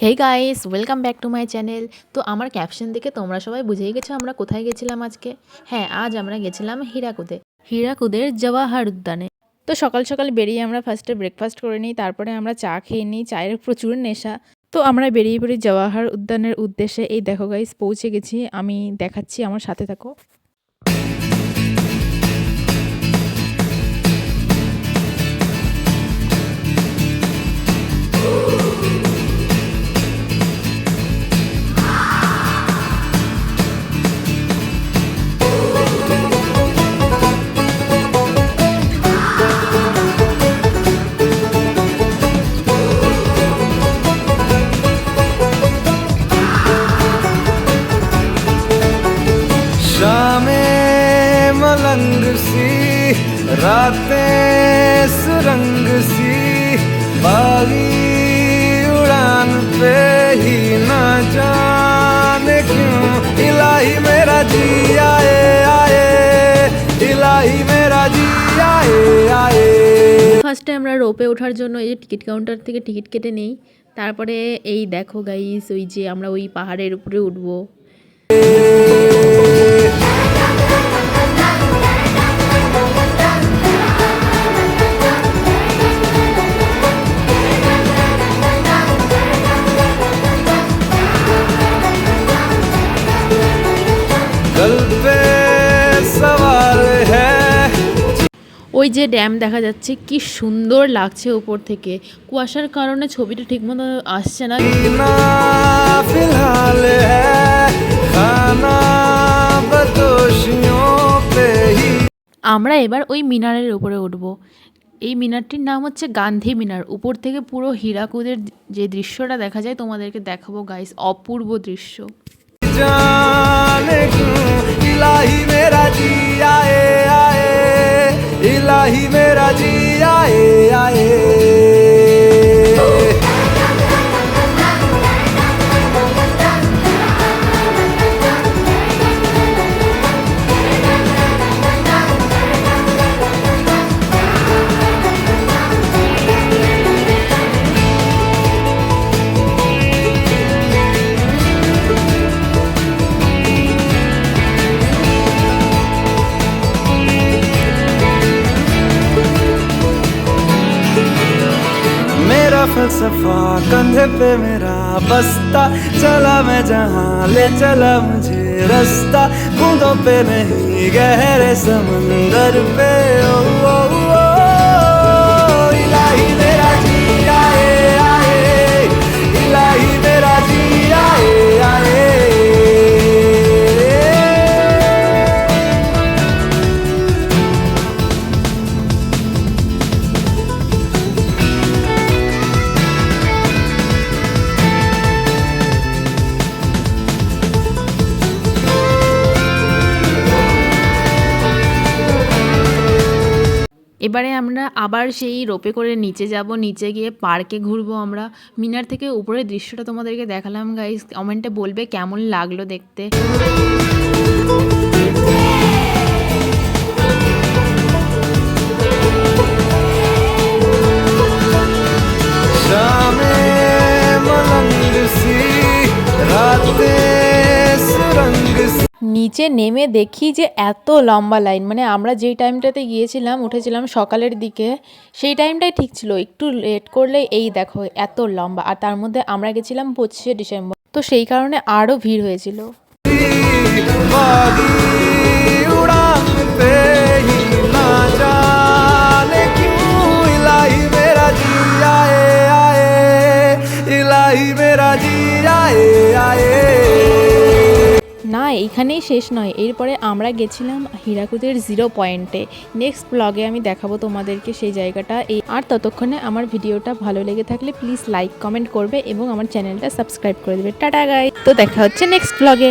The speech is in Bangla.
Hey guys, welcome back to my channel. তো আমার ক্যাপশন দেখে তোমরা সবাই বুঝেই গেছো আমরা কোথায় গেছিলাম আজকে। হ্যাঁ, আজ আমরা গেছিলাম হীরাকুদের জওয়াহর উদ্যানে। তো সকাল সকাল বেরিয়ে আমরা ফার্স্টে ব্রেকফাস্ট করে নিই, তারপরে আমরা চা খেয়ে নিই। চায়ের প্রচুর নেশা। তো আমরা বেরিয়ে পড়ি জওয়াহর উদ্যানের উদ্দেশ্যে। এই দেখো গাইস, পৌঁছে গেছি। আমি দেখাচ্ছি, আমার সাথে থাকো। शामें मलंग सी रातें सुरंग सी बागी उड़ान पे ही ना जाने क्यों इलाही मेरा जी आए आए इलाही मेरा जी आए आए। ফার্স্টে আমরা রোপে ওঠার জন্য এই যে টিকিট কাউন্টার থেকে টিকিট কেটে নেই। তারপরে এই দেখো গাইস, ওই যে আমরা ওই পাহাড়ের উপরে উঠবো। ওই যে ড্যাম দেখা যাচ্ছে, কি সুন্দর লাগছে উপর থেকে। কুয়াশার কারণে ছবিটা ঠিকমতো আসছে না। আমরা এবার ওই মিনারের উপরে উঠবো। এই মিনারটির নাম হচ্ছে গান্ধী মিনার। উপর থেকে পুরো হীরাকুদের যে দৃশ্যটা দেখা যায় তোমাদেরকে দেখাবো গাইস, অপূর্ব দৃশ্য। इलाही मेरा जी आए आए इलाही मेरा जी आए आए। फलसफा कंधे पे मेरा बस्ता चला मैं जहाँ ले चला मुझे रास्ता बूंदों पे नहीं गहरे समंदर पे ओ, ओ, ओ, इलाही मेरा जी आए आए इलाही मेरा जी आए आए। এবারে আমরা আবার সেই রোপে করে নিচে যাব। নিচে গিয়ে পার্কে ঘুরবো আমরা। মিনার থেকে উপরের দৃশ্যটা তোমাদেরকে দেখালাম গাইস। কমেন্টে বলবে কেমন লাগলো দেখতে। নিচে নেমে দেখি যে এত লম্বা লাইন। মানে আমরা যেই টাইমটাতে গিয়েছিলাম, উঠেছিলাম সকালের দিকে, সেই টাইমটাই ঠিক ছিল। একটু লেট করলে এই দেখো এত লম্বা। আর তার মধ্যে আমরা গেছিলাম 25শে ডিসেম্বর, তো সেই কারণে আরও ভিড় হয়েছিল। না, এইখানেই শেষ নয়। এরপরে আমরা গেছিলাম হীরাকুদের 0 পয়েন্টে। নেক্সট ব্লগে আমি দেখাবো তোমাদেরকে সেই জায়গাটা। আর ততক্ষণে আমার ভিডিওটা ভালো লেগে থাকলে প্লিজ লাইক কমেন্ট করবে এবং আমার চ্যানেলটা সাবস্ক্রাইব করে দেবে। টাটা গাইস, তো দেখা হচ্ছে নেক্সট ব্লগে।